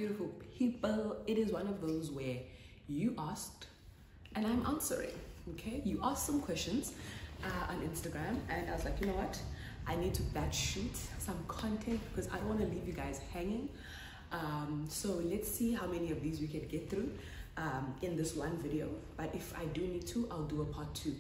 beautiful people. It is one of those where you asked and I'm answering. Okay, you asked some questions on Instagram, and I was like, you know what, I need to batch shoot some content because I don't want to leave you guys hanging. So let's see how many of these we can get through in this one video. But if I do need to, I'll do a part 2,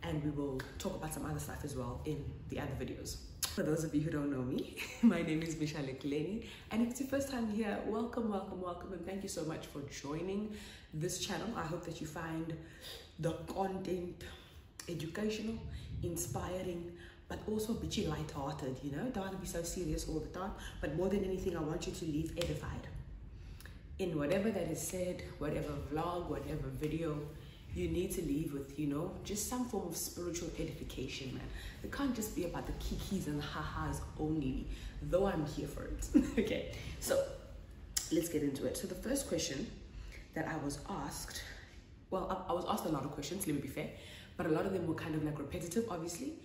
and we will talk about some other stuff as well in the other videos. For those of you who don't know me, my name is Misha Lekuleni, and if it's your first time here, welcome, and thank you so much for joining this channel. I hope that you find the content educational, inspiring, but also a bit light-hearted, you know? Don't want to be so serious all the time, but more than anything, I want you to leave edified. In whatever that is said, whatever vlog, whatever video, you need to leave with, you know, just some form of spiritual edification, man. It can't just be about the kikis and ha-has only, though I'm here for it. Okay, so let's get into it. So the first question that I was asked, well, I was asked a lot of questions, let me be fair, but a lot of them were kind of like repetitive, obviously.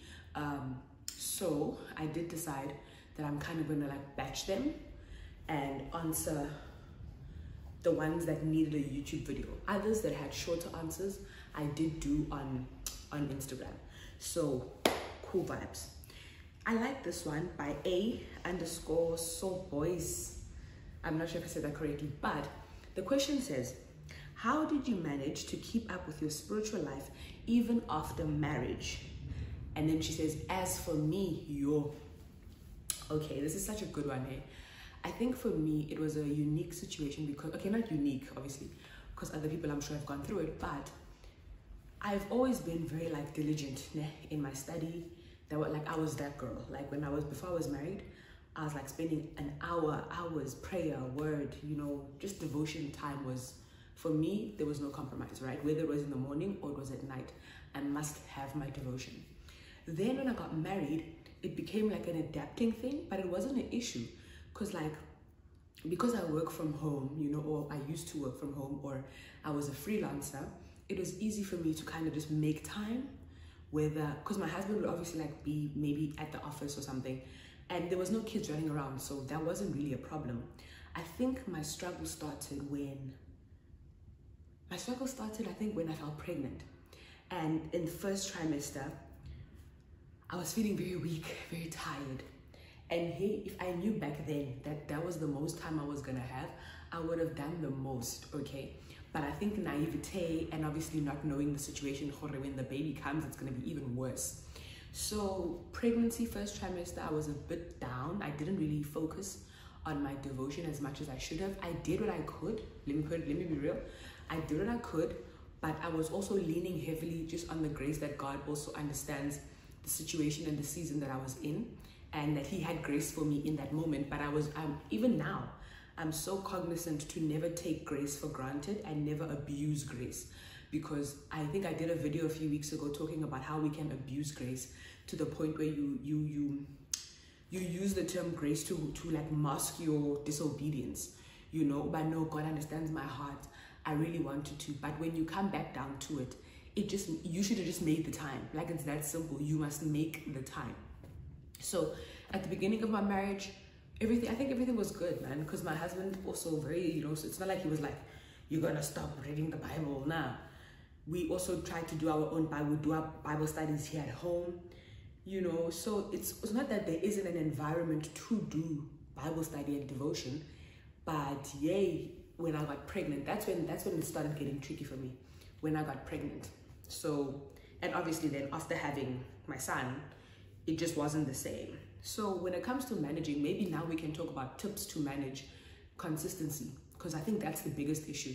So I did decide that I'm kind of gonna like batch them and answer the ones that needed a YouTube video. Others that had shorter answers, I did do on Instagram. So cool vibes. I like this one by A_soulboys. I'm not sure if I said that correctly, but the question says, how did you manage to keep up with your spiritual life even after marriage? And then she says, as for me, okay, this is such a good one, eh? I think for me, it was a unique situation because, okay, not unique, obviously, because other people I'm sure have gone through it, but I've always been very like diligent in my study. I was that girl. Like before I was married, I was like spending hours, prayer, word, you know, just devotion time was, for me, there was no compromise, right? Whether it was in the morning or it was at night, I must have my devotion. Then when I got married, it became like an adapting thing, but it wasn't an issue. Because I work from home, you know, or I used to work from home, or I was a freelancer, it was easy for me to kind of just make time, because my husband would obviously like be maybe at the office or something, and there was no kids running around, so that wasn't really a problem. I think my struggle started when I fell pregnant. And in the first trimester, I was feeling very weak, very tired. And hey, if I knew back then that was the most time I was gonna have, I would have done the most, okay? But I think naivete and obviously not knowing the situation, when the baby comes, it's gonna be even worse. So pregnancy, first trimester, I was a bit down. I didn't really focus on my devotion as much as I should have. I did what I could, let me be real. I did what I could, but I was also leaning heavily just on the grace that God also understands the situation and the season that I was in, and that he had grace for me in that moment. But even now, I'm so cognizant to never take grace for granted and never abuse grace, because I think I did a video a few weeks ago talking about how we can abuse grace to the point where you use the term grace to like mask your disobedience, you know. But no, God understands my heart. I really wanted to, but when you come back down to it, you should have just made the time. Like, it's that simple. You must make the time. So at the beginning of my marriage, I think everything was good, man, because my husband also very, you know, so it's not like he was like, you're gonna stop reading the Bible. Nah, we also tried to do our own Bible, do our Bible studies here at home, you know. So it's not that there isn't an environment to do Bible study and devotion, but yay, when I got pregnant, that's when it started getting tricky for me, when I got pregnant. So, and obviously then after having my son, it just wasn't the same. So when it comes to managing, maybe now we can talk about tips to manage consistency, because I think that's the biggest issue.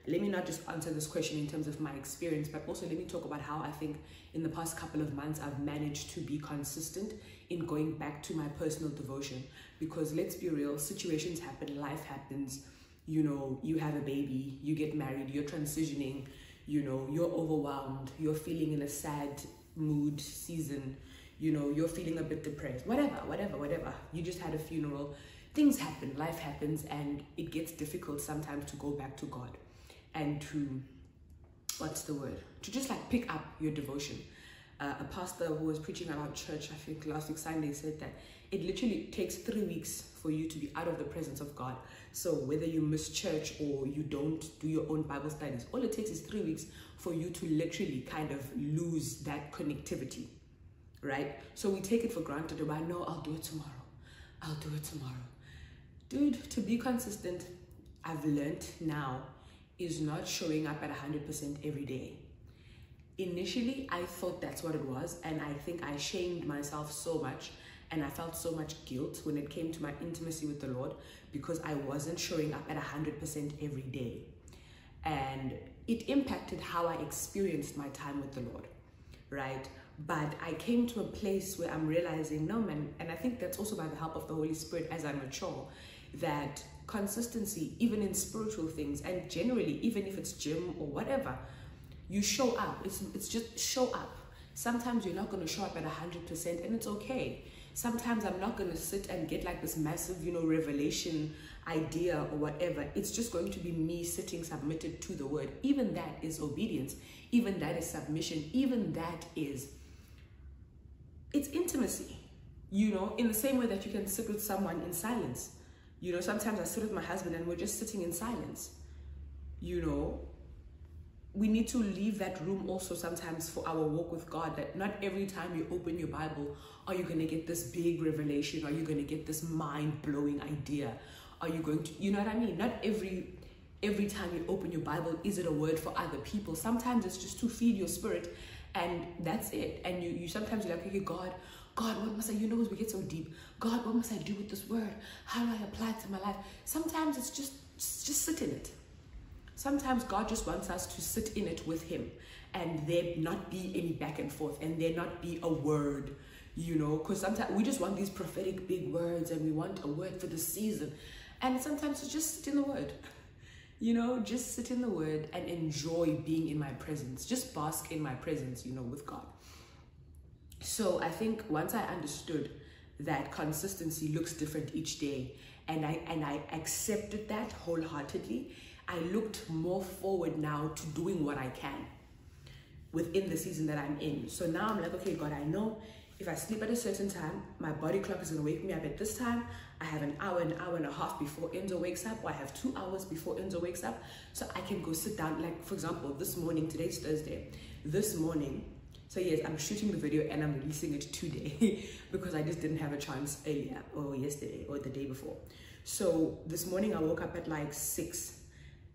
Let me not just answer this question in terms of my experience, but also let me talk about how I think in the past couple of months I've managed to be consistent in going back to my personal devotion. Because let's be real, situations happen, life happens, you know, you have a baby, you get married, you're transitioning, you know, you're overwhelmed, you're feeling in a sad mood season, you know, you're feeling a bit depressed, whatever. You just had a funeral, things happen, life happens, and it gets difficult sometimes to go back to God and to, to just like pick up your devotion. A pastor who was preaching at our church, I think last week Sunday, said that it literally takes 3 weeks for you to be out of the presence of God. So whether you miss church or you don't do your own Bible studies, all it takes is 3 weeks for you to literally kind of lose that connectivity, right? So we take it for granted about, no, I'll do it tomorrow. I'll do it tomorrow. Dude, to be consistent, I've learned now, is not showing up at 100% every day. Initially, I thought that's what it was, and I think I shamed myself so much, and I felt so much guilt when it came to my intimacy with the Lord because I wasn't showing up at 100% every day. And it impacted how I experienced my time with the Lord, right? But I came to a place where I'm realizing, no, man, and I think that's also by the help of the Holy Spirit as I mature, that consistency, even in spiritual things, and generally, even if it's gym or whatever, you show up. It's just show up. Sometimes you're not going to show up at 100%, and it's okay. Sometimes I'm not going to sit and get like this massive, revelation idea or whatever. It's just going to be me sitting submitted to the word. Even that is obedience. Even that is submission. Even that is, it's intimacy, in the same way that you can sit with someone in silence. Sometimes I sit with my husband and we're just sitting in silence. We need to leave that room also sometimes for our walk with God, that not every time you open your Bible are you going to get this big revelation, are you going to get this mind-blowing idea, are you going to, you know what I mean? Not every time you open your Bible is it a word for other people. Sometimes it's just to feed your spirit, and that's it. And you sometimes you're like, okay, God, what must I, as we get so deep, God, what must I do with this word? How do I apply it to my life? Sometimes it's just sit in it. Sometimes God just wants us to sit in it with him, and there not be any back and forth, and there not be a word, because sometimes we just want these prophetic big words, and we want a word for the season. And sometimes it's just sit in the word, just sit in the word and enjoy being in my presence. Just bask in my presence, with God. So I think once I understood that consistency looks different each day, and I accepted that wholeheartedly, I looked more forward now to doing what I can within the season that I'm in. So now I'm like, okay, God, I know if I sleep at a certain time, my body clock is going to wake me up at this time. I have an hour and a half before Enzo wakes up, or I have 2 hours before Enzo wakes up. So I can go sit down. Like, for example, this morning, today's Thursday, this morning, so yes, I'm shooting the video and I'm releasing it today because I just didn't have a chance earlier or yesterday or the day before. So this morning I woke up at like 6.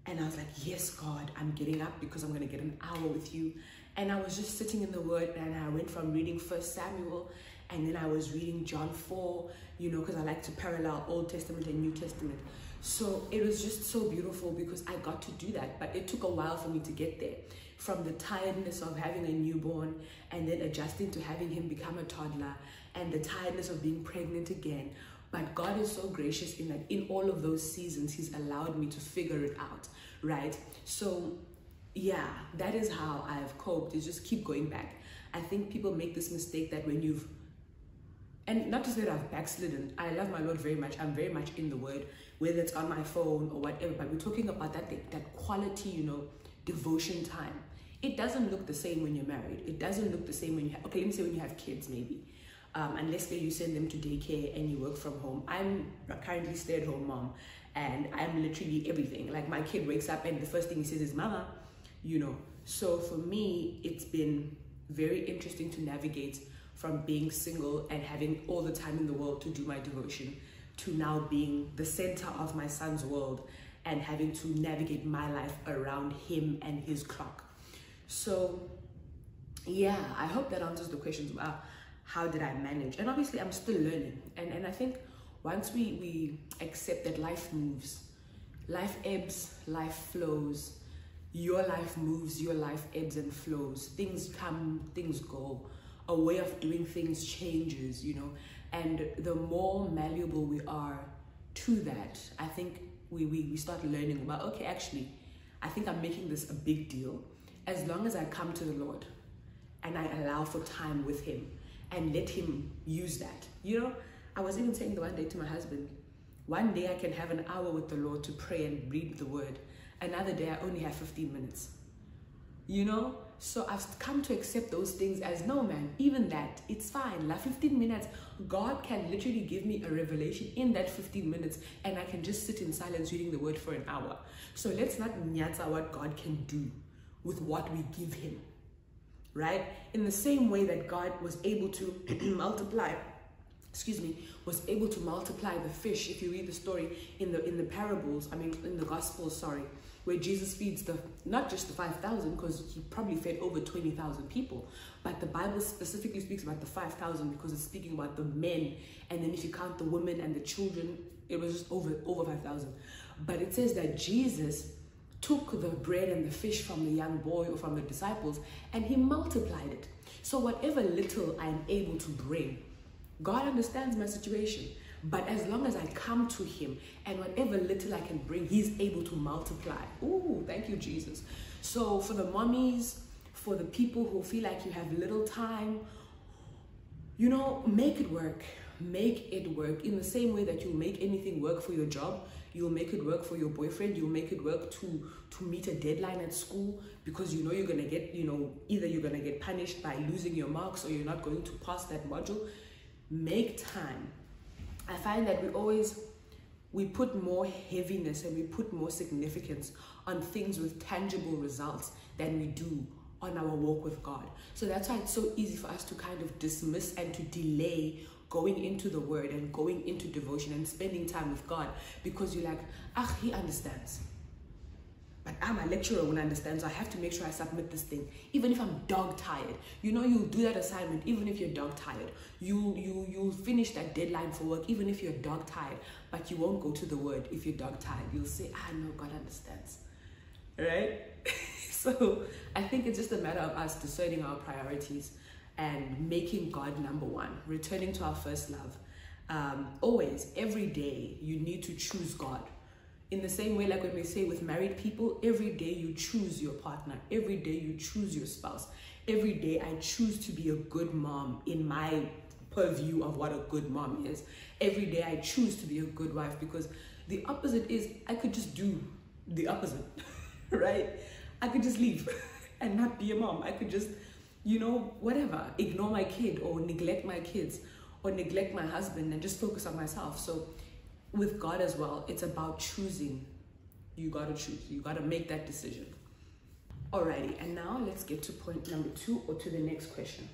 And I was like, yes, God, I'm getting up because I'm going to get an hour with you. And I was just sitting in the word, and I went from reading 1 Samuel, and then I was reading John 4, because I like to parallel Old Testament and New Testament. So it was just so beautiful because I got to do that. But it took a while for me to get there, from the tiredness of having a newborn and then adjusting to having him become a toddler, and the tiredness of being pregnant again. But God is so gracious in that in all of those seasons, he's allowed me to figure it out, right? So yeah, that is how I've coped, is just keep going back. I think people make this mistake that when you've, and not to say that I've backslidden, I love my Lord very much. I'm very much in the word, whether it's on my phone or whatever, but we're talking about that quality, devotion time. It doesn't look the same when you're married. It doesn't look the same when you have, okay, let me say when you have kids maybe. Unless you send them to daycare and you work from home. I'm currently stay-at-home mom, and I'm literally everything. Like, my kid wakes up and the first thing he says is mama, So for me, it's been very interesting to navigate from being single and having all the time in the world to do my devotion, to now being the center of my son's world and having to navigate my life around him and his clock. So yeah, I hope that answers the questions about how did I manage? And obviously I'm still learning. And I think once we accept that life moves, life ebbs, life flows, your life moves, your life ebbs and flows. Things come, things go. A way of doing things changes, and the more malleable we are to that, I think we start learning about, okay, actually, I think I'm making this a big deal. As long as I come to the Lord and I allow for time with him, and let him use that. I was even saying the one day to my husband, one day I can have an hour with the Lord to pray and read the word. Another day I only have 15 minutes. So I've come to accept those things as, no man, even that, it's fine. Like 15 minutes, God can literally give me a revelation in that 15 minutes, and I can just sit in silence reading the word for an hour. So let's not nyatsa what God can do with what we give him, right? In the same way that God was able to multiply the fish. If you read the story in the parables, in the Gospels, where Jesus feeds not just the 5,000, because he probably fed over 20,000 people, but the Bible specifically speaks about the 5,000 because it's speaking about the men, and then if you count the women and the children, it was just over 5,000. But it says that Jesus took the bread and the fish from the young boy or from the disciples, and he multiplied it. So whatever little I'm able to bring, God understands my situation. But as long as I come to him, and whatever little I can bring, he's able to multiply. Ooh, thank you, Jesus. So for the mommies, for the people who feel like you have little time, make it work. Make it work. In the same way that you'll make anything work for your job, you'll make it work for your boyfriend, you'll make it work to meet a deadline at school, because you're going to get, either you're going to get punished by losing your marks, or you're not going to pass that module. Make time. I find that we put more heaviness and we put more significance on things with tangible results than we do on our walk with God. So that's why it's so easy for us to kind of dismiss and to delay going into the word and going into devotion and spending time with God, because you're like, he understands. But I'm a lecturer when I understand, so I have to make sure I submit this thing. Even if I'm dog tired, you'll do that assignment even if you're dog tired. You'll finish that deadline for work even if you're dog tired, but you won't go to the word if you're dog tired. You'll say, no, God understands, right? So I think it's just a matter of us discerning our priorities and making God number one, returning to our first love. Always, every day, you need to choose God. In the same way, like when we say with married people, every day you choose your partner. Every day you choose your spouse. Every day I choose to be a good mom in my purview of what a good mom is. Every day I choose to be a good wife, because the opposite is I could just do the opposite, right? I could just leave and not be a mom. I could just, whatever, ignore my kid or neglect my kids or neglect my husband and just focus on myself. So with God as well, it's about choosing. You got to choose. You got to make that decision. Alrighty, and now let's get to point number 2, or to the next question.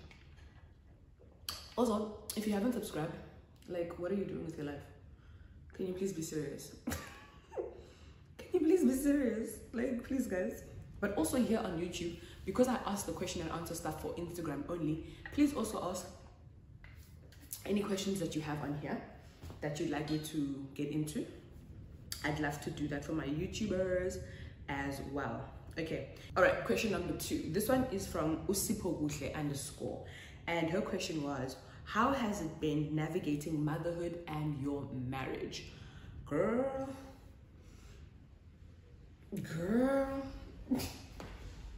Also, if you haven't subscribed, what are you doing with your life? Can you please be serious? Can you please be serious? Please, guys. But also here on YouTube, because I ask the question and answer stuff for Instagram only, please also ask any questions that you have on here that you'd like me to get into. I'd love to do that for my YouTubers as well. Okay, all right, question number 2. This one is from Usipoguhle _ and her question was, how has it been navigating motherhood and your marriage? Girl,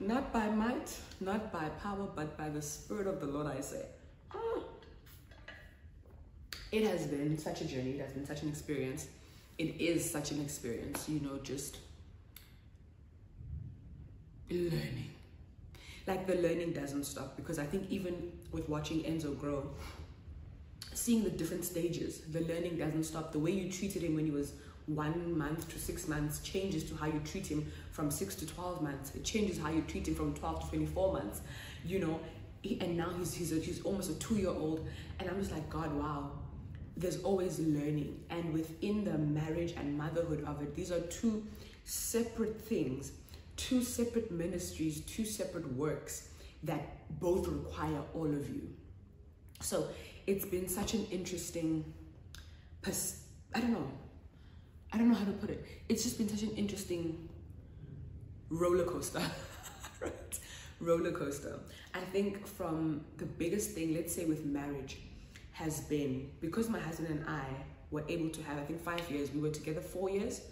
not by might, not by power, but by the Spirit of the Lord, I say. It has been such a journey. It has been such an experience. It is such an experience, just learning. The learning doesn't stop, because I think even with watching Enzo grow, seeing the different stages, the learning doesn't stop. The way you treated him when he was 1 month to 6 months changes to how you treat him from 6 to 12 months. It changes how you treat him from 12 to 24 months, and now he's almost a 2-year-old, and I'm just like, God, wow. There's always learning, and within the marriage and motherhood of it, these are 2 separate things, 2 separate ministries, 2 separate works that both require all of you. So it's been such an interesting, I don't know how to put it. It's just been such an interesting roller coaster, right? Roller coaster. I think from the biggest thing, let's say with marriage, has been because my husband and I were able to have, I think, 5 years. We were together 4 years,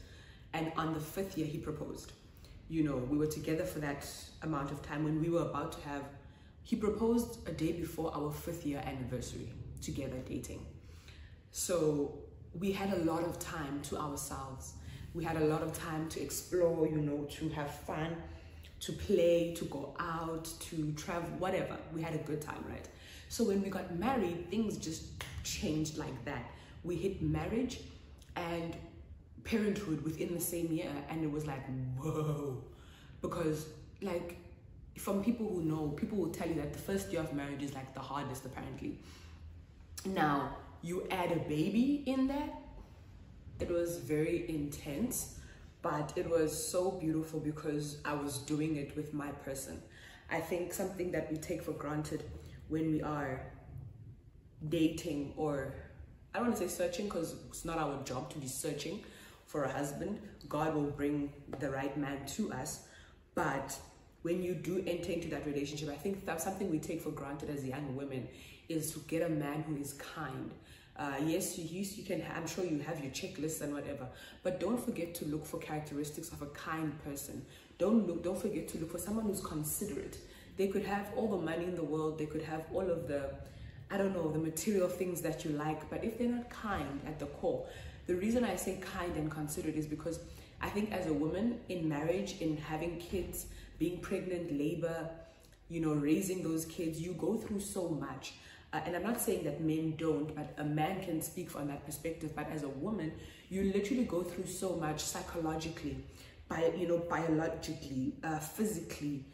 and on the 5th year he proposed. We were together for that amount of time. When we were about to have, he proposed a day before our 5th year anniversary together dating. So we had a lot of time to ourselves. We had a lot of time to explore, to have fun, to play, to go out, to travel, whatever. We had a good time, right? So when we got married, things just changed like that. We hit marriage and parenthood within the same year, and it was like, whoa. Because like, from people who know, people will tell you that the first year of marriage is like the hardest, apparently. Now, you add a baby in there, it was very intense, but it was so beautiful because I was doing it with my person. I think something that we take for granted when we are dating, or I don't want to say searching because it's not our job to be searching for a husband. God will bring the right man to us. But when you do enter into that relationship, I think that's something we take for granted as young women, is to get a man who is kind. Yes, you can, I'm sure you have your checklists and whatever, but don't forget to look for characteristics of a kind person. Don't forget to look for someone who's considerate. They could have all the money in the world, they could have all of the, I don't know, the material things that you like, but if they're not kind at the core. The reason I say kind and considerate is because I think as a woman in marriage, in having kids, being pregnant, labor, you know, raising those kids, you go through so much. And I'm not saying that men don't, but a man can speak from that perspective. But as a woman, you literally go through so much psychologically, biologically, physically,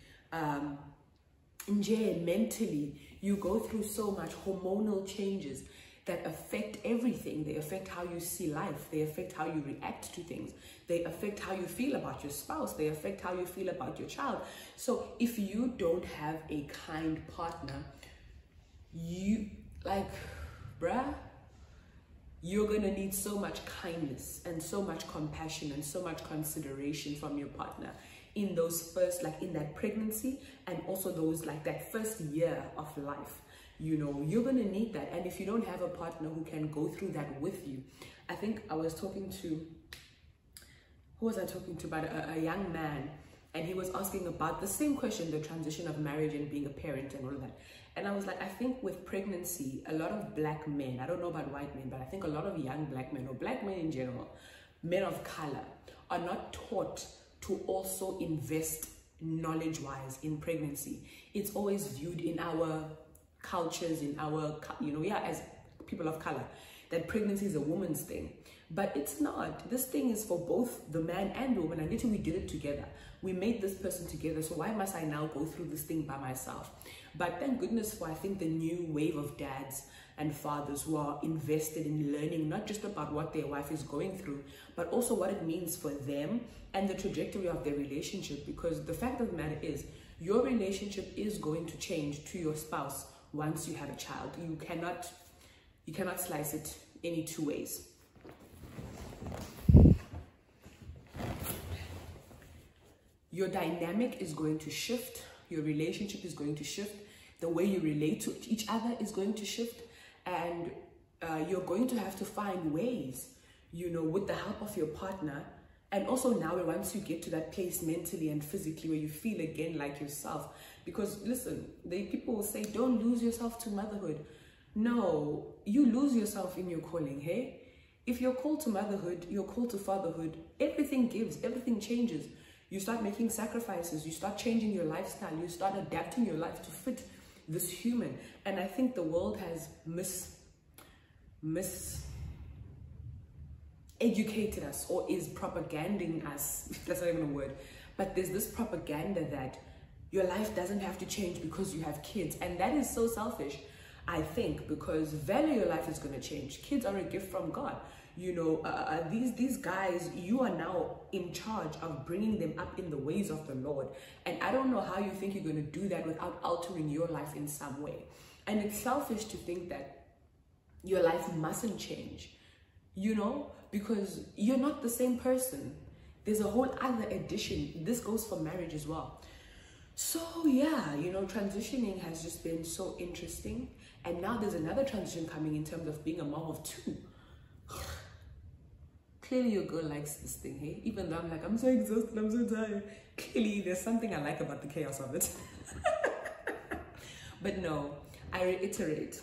mentally. You go through so much hormonal changes that affect everything. They affect how you see life. They affect how you react to things. They affect how you feel about your spouse. They affect how you feel about your child. So if you don't have a kind partner, you like, bruh, you're gonna need so much kindness and so much compassion and so much consideration from your partner in those first, like in that pregnancy, and also those, like that first year of life. You know, you're gonna need that. And if you don't have a partner who can go through that with you, I think I was talking to, who was I talking to? But a young man, and he was asking about the same question, the transition of marriage and being a parent and all of that. And I was like, I think with pregnancy, a lot of black men, I don't know about white men, but I think a lot of young black men, or black men in general, men of color, are not taught to also invest knowledge-wise in pregnancy. It's always viewed in our cultures, in our, as people of color, that pregnancy is a woman's thing. But it's not. This thing is for both the man and the woman, and literally we did it together. We made this person together, so why must I now go through this thing by myself? But thank goodness for, I think, the new wave of dads and fathers who are invested in learning not just about what their wife is going through, but also what it means for them and the trajectory of their relationship. Because the fact of the matter is, your relationship is going to change to your spouse once you have a child. You cannot slice it any two ways. Your dynamic is going to shift. Your relationship is going to shift. The way you relate to each other is going to shift. And you're going to have to find ways, with the help of your partner. And also now, once you get to that place mentally and physically where you feel again like yourself. Because listen, people will say, don't lose yourself to motherhood. No, you lose yourself in your calling, hey? If you're called to motherhood, you're called to fatherhood, everything gives, everything changes. You start making sacrifices, you start changing your lifestyle, you start adapting your life to fit this human. And I think the world has educated us, or is propaganding us, if that's not even a word. But there's this propaganda that your life doesn't have to change because you have kids. And that is so selfish, I think, because value your life is going to change. Kids are a gift from God. These guys, you are now in charge of bringing them up in the ways of the Lord. And I don't know how you think you're going to do that without altering your life in some way. And it's selfish to think that your life mustn't change, because you're not the same person. There's a whole other addition. This goes for marriage as well. So yeah, transitioning has just been so interesting. And now there's another transition coming in terms of being a mom of two. Clearly your girl likes this thing, hey? Even though I'm like, I'm so exhausted, I'm so tired. Clearly there's something I like about the chaos of it. But no, I reiterate,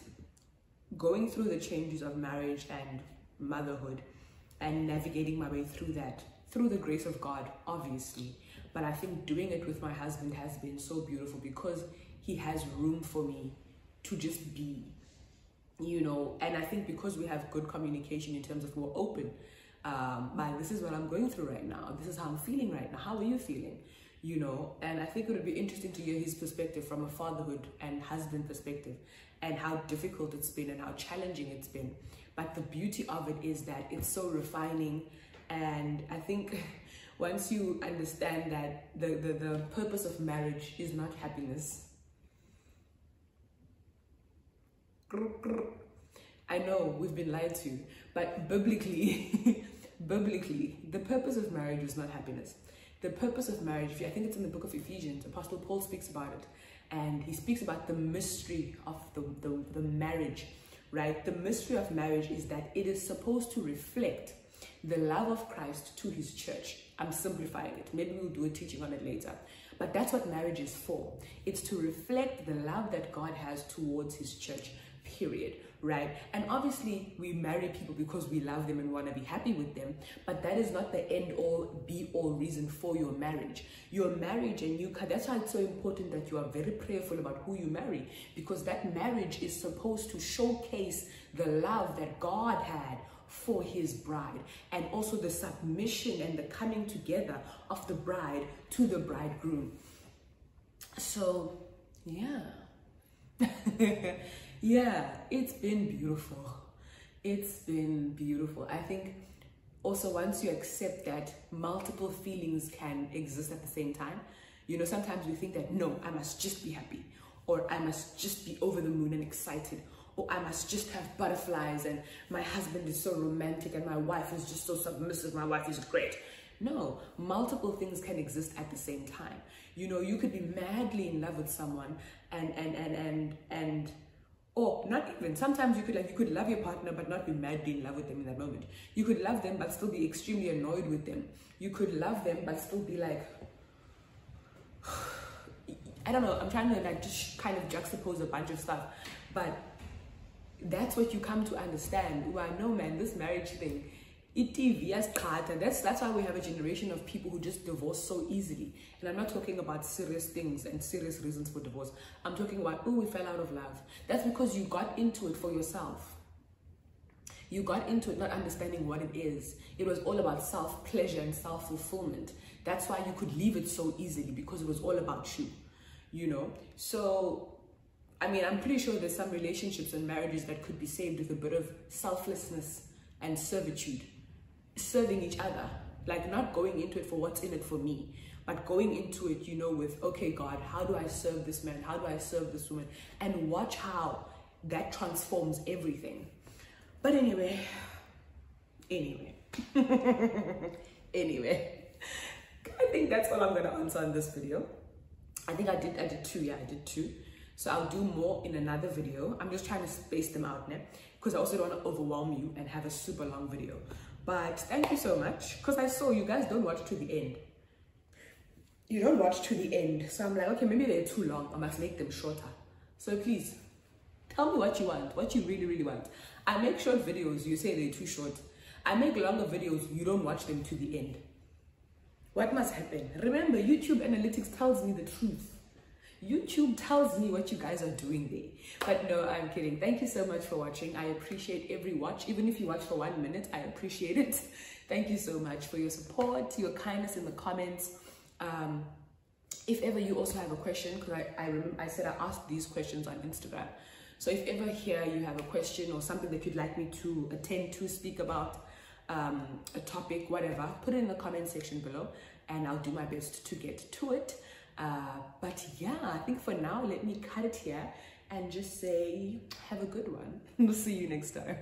going through the changes of marriage and motherhood and navigating my way through that through the grace of God, obviously. But I think doing it with my husband has been so beautiful because he has room for me to just be, you know. And I think because we have good communication in terms of we're open, this is what I'm going through right now. This is how I'm feeling right now. How are you feeling? You know, and I think it would be interesting to hear his perspective from a fatherhood and husband perspective, and how difficult it's been and how challenging it's been. But the beauty of it is that it's so refining. And I think once you understand that the purpose of marriage is not happiness. I know we've been lied to, but biblically, biblically, the purpose of marriage is not happiness. The purpose of marriage, I think it's in the book of Ephesians, Apostle Paul speaks about it. And he speaks about the mystery of the marriage, right? The mystery of marriage is that it is supposed to reflect the love of Christ to his church. I'm simplifying it. Maybe we'll do a teaching on it later. But that's what marriage is for. It's to reflect the love that God has towards his church, period, right? And obviously we marry people because we love them and want to be happy with them, but that is not the end all be all reason for your marriage. Your marriage, and that's why it's so important that you are very prayerful about who you marry, because that marriage is supposed to showcase the love that God had for his bride, and also the submission and the coming together of the bride to the bridegroom. So yeah. Yeah, it's been beautiful. It's been beautiful. I think also once you accept that multiple feelings can exist at the same time, you know, sometimes we think that, no, I must just be happy, or I must just be over the moon and excited, or I must just have butterflies, and my husband is so romantic, and my wife is just so submissive, my wife is great. No, multiple things can exist at the same time. You know, you could be madly in love with someone and or not even, sometimes you could love your partner but not be madly in love with them in that moment. You could love them but still be extremely annoyed with them. You could love them but still be like, I don't know, I'm trying to like just kind of juxtapose a bunch of stuff, but that's what you come to understand. Well, no man, this marriage thing, that's why we have a generation of people who just divorce so easily. And I'm not talking about serious things and serious reasons for divorce. I'm talking about, oh, we fell out of love. That's because you got into it for yourself. You got into it not understanding what it is. It was all about self-pleasure and self-fulfillment. That's why you could leave it so easily, because it was all about you, you know? So, I mean, I'm pretty sure there's some relationships and marriages that could be saved with a bit of selflessness and servitude. Serving each other, like not going into it for what's in it for me, but going into it, you know, with, okay, God, how do I serve this man? How do I serve this woman? And watch how that transforms everything. But anyway, anyway, I think that's all I'm going to answer in this video. I think I did two. Yeah, I did two. So I'll do more in another video. I'm just trying to space them out now, because I also don't want to overwhelm you and have a super long video. But thank you so much, because I saw you guys don't watch to the end. You don't watch to the end. So I'm like, okay, maybe they're too long. I must make them shorter. So please, tell me what you want, what you really, really want. I make short videos, you say they're too short. I make longer videos, you don't watch them to the end. What must happen? Remember, YouTube analytics tells me the truth. YouTube tells me what you guys are doing there. But no, I'm kidding. Thank you so much for watching. I appreciate every watch. Even if you watch for 1 minute, I appreciate it. Thank you so much for your support, your kindness in the comments. If ever you also have a question, because I said I asked these questions on Instagram. So if ever here you have a question or something that you'd like me to attend to, speak about, a topic, whatever, put it in the comment section below and I'll do my best to get to it. But yeah, I think for now, let me cut it here and just say, have a good one. We'll see you next time.